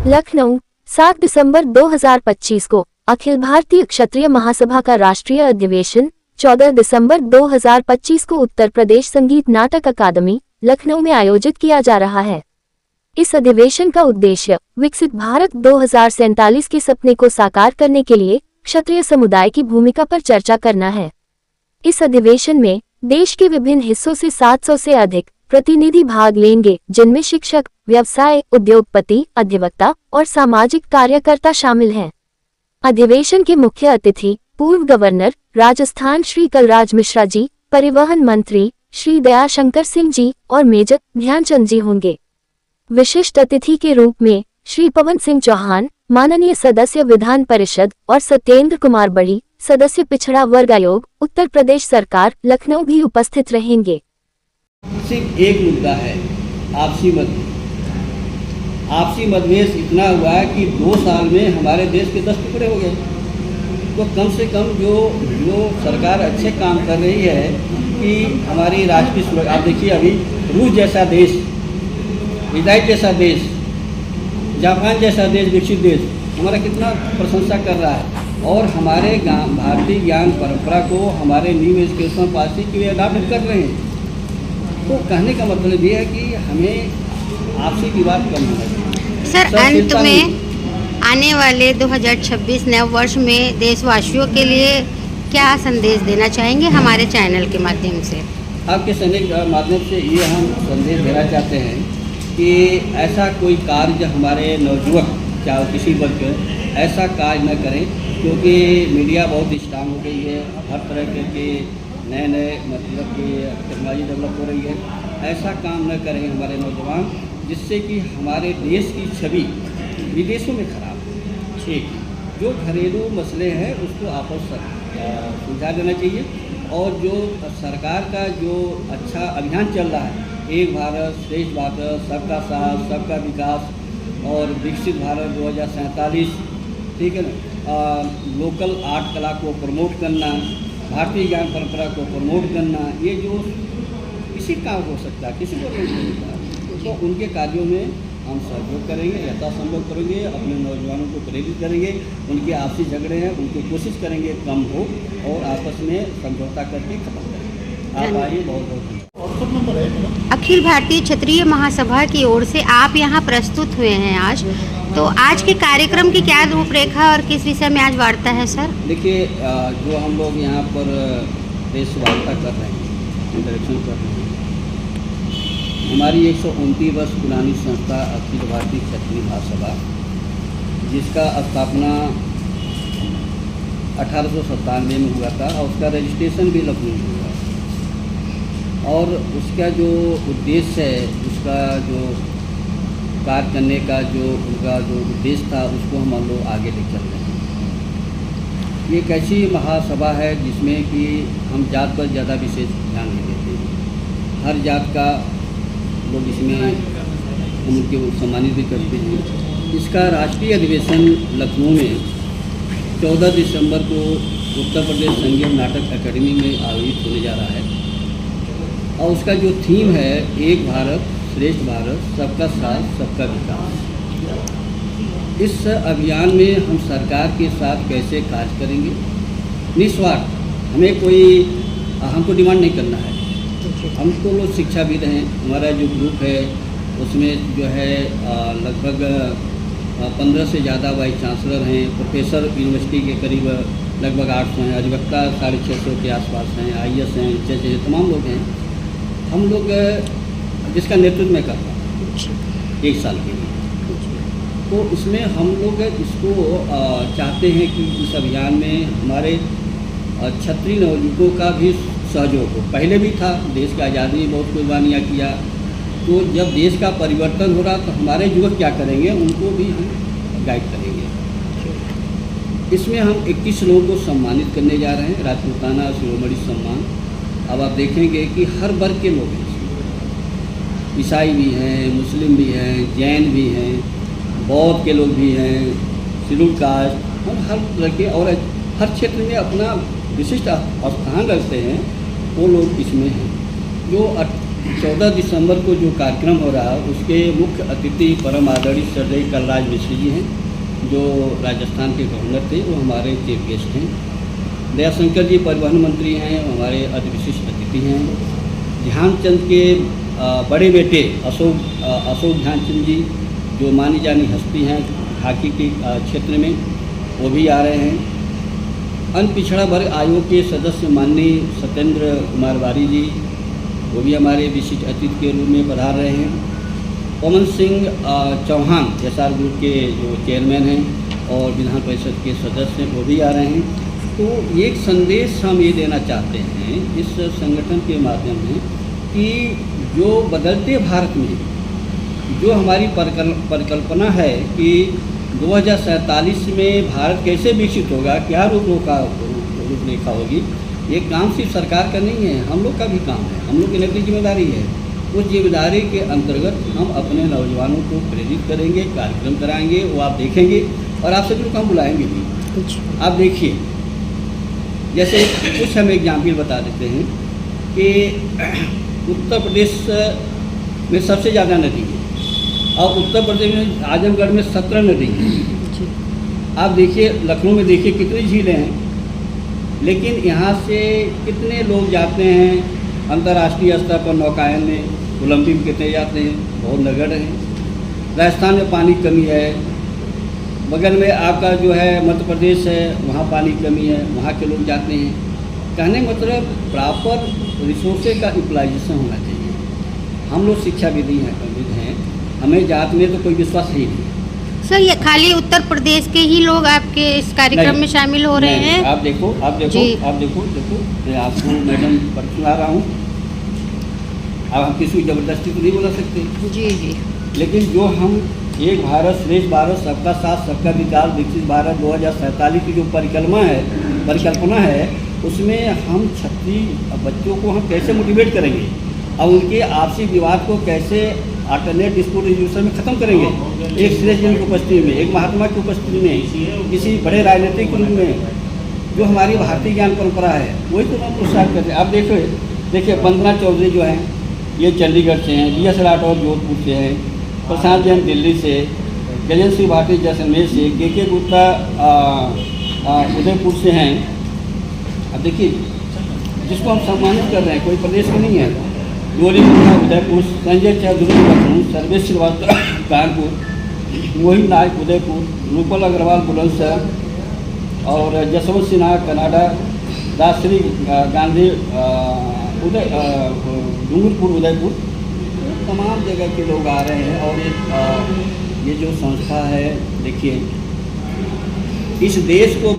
लखनऊ 7 दिसंबर 2025 को अखिल भारतीय क्षत्रिय महासभा का राष्ट्रीय अधिवेशन 14 दिसंबर 2025 को उत्तर प्रदेश संगीत नाटक अकादमी लखनऊ में आयोजित किया जा रहा है। इस अधिवेशन का उद्देश्य विकसित भारत 2047 के सपने को साकार करने के लिए क्षत्रिय समुदाय की भूमिका पर चर्चा करना है। इस अधिवेशन में देश के विभिन्न हिस्सों से 700 से अधिक प्रतिनिधि भाग लेंगे, जिनमें शिक्षक, व्यवसाय, उद्योगपति, अधिवक्ता और सामाजिक कार्यकर्ता शामिल हैं। अधिवेशन के मुख्य अतिथि पूर्व गवर्नर राजस्थान श्री कलराज मिश्रा जी, परिवहन मंत्री श्री दयाशंकर सिंह जी और मेजर ध्यानचंद जी होंगे। विशिष्ट अतिथि के रूप में श्री पवन सिंह चौहान, माननीय सदस्य विधान परिषद और सत्येंद्र कुमार बड़ी, सदस्य पिछड़ा वर्ग आयोग, उत्तर प्रदेश सरकार, लखनऊ भी उपस्थित रहेंगे। सिर्फ एक मुद्दा है, आपसी मतभेद। आपसी मतभेद इतना हुआ है कि 2 साल में हमारे देश के 10 टुकड़े हो गए। तो कम से कम जो सरकार अच्छे काम कर रही है कि हमारी राष्ट्रीय सुरक्षा, आप देखिए अभी रूस जैसा देश, इजराइल जैसा देश, जापान जैसा देश, विकसित देश हमारा कितना प्रशंसा कर रहा है और हमारे भारतीय ज्ञान परंपरा को हमारे न्यू एजुकेशन पॉलिसी के लिए अडॉप्ट कर रहे हैं। तो कहने का मतलब ये है कि हमें आपसी विवाद कम होना चाहिए। सर, अंत में आने वाले 2026 नए वर्ष में देशवासियों के लिए क्या संदेश देना चाहेंगे हमारे चैनल के माध्यम से? आपके चैनल के माध्यम से ये हम संदेश देना चाहते हैं कि ऐसा कोई कार्य हमारे नवयुवक चाहे किसी वर्ग ऐसा कार्य न करें, क्योंकि मीडिया बहुत स्ट्रांग हो गई है, हर तरह के नए मतलब कि टेक्नोलॉजी डेवलप हो रही है। ऐसा काम न करें हमारे नौजवान, जिससे कि हमारे देश की छवि विदेशों में खराब हो। ठीक, जो घरेलू मसले हैं उसको आपस सुलझा देना चाहिए और जो सरकार का जो अच्छा अभियान चल रहा है, एक भारत श्रेष्ठ भारत, सबका साथ सबका विकास और विकसित भारत 2047, ठीक है ना, लोकल आर्ट कला को प्रमोट करना, भारतीय ज्ञान परंपरा को प्रमोट करना, ये जो किसी काम हो सकता है, किसी को नहीं हो सकता, तो उनके कार्यों में हम सहयोग करेंगे, यथासंभव करेंगे, अपने नौजवानों को प्रेरित करेंगे, उनके आपसी झगड़े हैं उनको कोशिश करेंगे कम हो और आपस में समझौता करके खत्म करेंगे। आप आइए, बहुत बहुत धन्यवाद। अखिल भारतीय क्षत्रिय महासभा की ओर से आप यहाँ प्रस्तुत हुए हैं आज, तो आज के कार्यक्रम की क्या रूपरेखा और किस विषय में आज वार्ता है सर? देखिए, जो हम लोग यहाँ पर प्रेस वार्ता कर रहे हैं, इंटरेक्शन कर रहे हैं, हमारी 129 वर्ष पुरानी संस्था अखिल भारतीय क्षत्रिय महासभा, जिसका स्थापना 1897 में हुआ था और उसका रजिस्ट्रेशन भी लखनऊ में हुआ और उसका जो उद्देश्य है, उसका जो कार्य करने का जो उनका जो उद्देश्य था, उसको हम लोग आगे ले चल रहे हैं। ये एक ऐसी महासभा है जिसमें कि हम जात पर ज़्यादा विशेष ध्यान नहीं देते हैं। हर जात का लोग इसमें उनके सम्मानित भी करते हैं। इसका राष्ट्रीय अधिवेशन लखनऊ में 14 दिसंबर को उत्तर प्रदेश संगीत नाटक अकादमी में आयोजित होने जा रहा है और उसका जो थीम है, एक भारत श्रेष्ठ भारत, सबका साथ सबका विकास। इस अभियान में हम सरकार के साथ कैसे कार्य करेंगे, निस्वार्थ, हमें कोई हमको डिमांड नहीं करना है। हमको लोग शिक्षाविद हैं, हमारा जो ग्रुप है उसमें जो है लगभग 15 से ज़्यादा वाइस चांसलर हैं, प्रोफेसर यूनिवर्सिटी के करीब लगभग 800 हैं, अधिवक्ता 650 के आसपास हैं, IAS हैं, जज हैं, तमाम लोग हैं। हम लोग जिसका नेतृत्व मैं कर रहा हूँ 1 साल के लिए, तो इसमें हम लोग इसको चाहते हैं कि इस अभियान में हमारे क्षत्रिय नवयुवकों का भी सहयोग हो। पहले भी था, देश की आज़ादी में बहुत कुर्बानियाँ किया, तो जब देश का परिवर्तन हो रहा तो हमारे युवक क्या करेंगे, उनको भी हम गाइड करेंगे। इसमें हम 21 लोगों को सम्मानित करने जा रहे हैं, राजपूताना शिरोमणि सम्मान। अब आप देखेंगे कि हर वर्ग के लोग हैं, ईसाई भी हैं, मुस्लिम भी हैं, जैन भी हैं, बौद्ध के लोग भी हैं, शेड्यूल कास्ट, और हर तरह के और हर क्षेत्र में अपना विशिष्ट स्थान रखते हैं, वो लोग इसमें हैं। जो 14 दिसंबर को जो कार्यक्रम हो रहा है उसके मुख्य अतिथि परम आदरणीय श्रद्धेय कलराज मिश्र जी हैं, जो राजस्थान के गवर्नर थे, वो हमारे चीफ गेस्ट हैं। दयाशंकर जी परिवहन मंत्री हैं, हमारे अति विशिष्ट अतिथि हैं। ध्यानचंद के बड़े बेटे अशोक ध्यानचंद जी, जो मानी जानी हस्ती हैं हॉकी के क्षेत्र में, वो भी आ रहे हैं। अन्य पिछड़ा वर्ग आयोग के सदस्य माननीय सत्येंद्र कुमार वारी जी, वो भी हमारे विशिष्ट अतिथि के रूप में पधार रहे हैं। पवन सिंह चौहान एसआर ग्रुप के जो चेयरमैन हैं और विधान परिषद के सदस्य हैं, वो भी आ रहे हैं। तो एक संदेश हम ये देना चाहते हैं इस संगठन के माध्यम से कि जो बदलते भारत में जो हमारी परिकल्पना है कि 2047 में भारत कैसे विकसित होगा, क्या रूपरेखा होगी, ये काम सिर्फ सरकार का नहीं है, हम लोग का भी काम है, हम लोग की नैतिक जिम्मेदारी है। उस जिम्मेदारी के अंतर्गत हम अपने नौजवानों को प्रेरित करेंगे, कार्यक्रम कराएंगे, वो आप देखेंगे और आप सभी को हम बुलाएंगे भी। आप देखिए, जैसे कुछ हम एग्जाम्पल बता देते हैं कि उत्तर प्रदेश में सबसे ज़्यादा नदी है और उत्तर प्रदेश में आजमगढ़ में 17 नदी हैं। आप देखिए लखनऊ में देखिए कितनी झीलें हैं, लेकिन यहाँ से कितने लोग जाते हैं अंतर्राष्ट्रीय स्तर पर नौकायन में, ओलंपिक कितने जाते हैं, बहुत नगण्य हैं। राजस्थान में पानी की कमी है, बगल में आपका जो है मध्य प्रदेश है, वहाँ पानी की कमी है, वहाँ के लोग जाते हैं। कहने मतलब प्रॉपर रिसोर्सेज का यूटिलाइजेशन होना चाहिए। हम लोग शिक्षाविद हैं, हमें जात में तो कोई विश्वास ही नहीं। सर, ये खाली उत्तर प्रदेश के ही लोग आपके इस कार्यक्रम में शामिल हो रहे हैं? आप देखो मैं आपको मैडम पर सुना रहा हूँ। अब हम किसी को जबरदस्ती तो नहीं बोला सकते। जी। लेकिन जो हम एक भारत श्रेष्ठ भारत, सबका साथ सबका विकास, विकसित भारत 2047 की जो परिकल्पना है, उसमें हम 36 बच्चों को हम कैसे मोटिवेट करेंगे और उनके आपसी विवाद को कैसे अल्टरनेट डिस्प्यूट रेजोल्यूशन में ख़त्म करेंगे। एक श्रेष्ठ जन की उपस्थिति में, एक महात्मा की उपस्थिति में, किसी बड़े राजनीतिक रूप में, जो हमारी भारतीय ज्ञान परंपरा है, वही तो हम प्रोत्साहित करते हैं। आप देखिए वंदना चौधरी जो हैं, ये चंडीगढ़ से हैं, DS राठौर जोधपुर से हैं, प्रशांत जैन दिल्ली से, गजेंद्र सिंह भाटी जैसलमेर से, KK गुप्ता उदयपुर से हैं। अब देखिए जिसको हम सम्मानित कर रहे हैं कोई प्रदेश में नहीं है। डोली मुन्ना उदयपुर, संजय चौधरी लखनऊ, सर्वेश श्रीवास्तव कानपुर, मोहित नायक उदयपुर, रूपल अग्रवाल बुलंदशहर और जसवंत सिन्हा कनाडा, दासरी गांधी डूंगरपुर उदयपुर, तमाम जगह के लोग आ रहे हैं। और ये जो संस्था है, देखिए इस देश को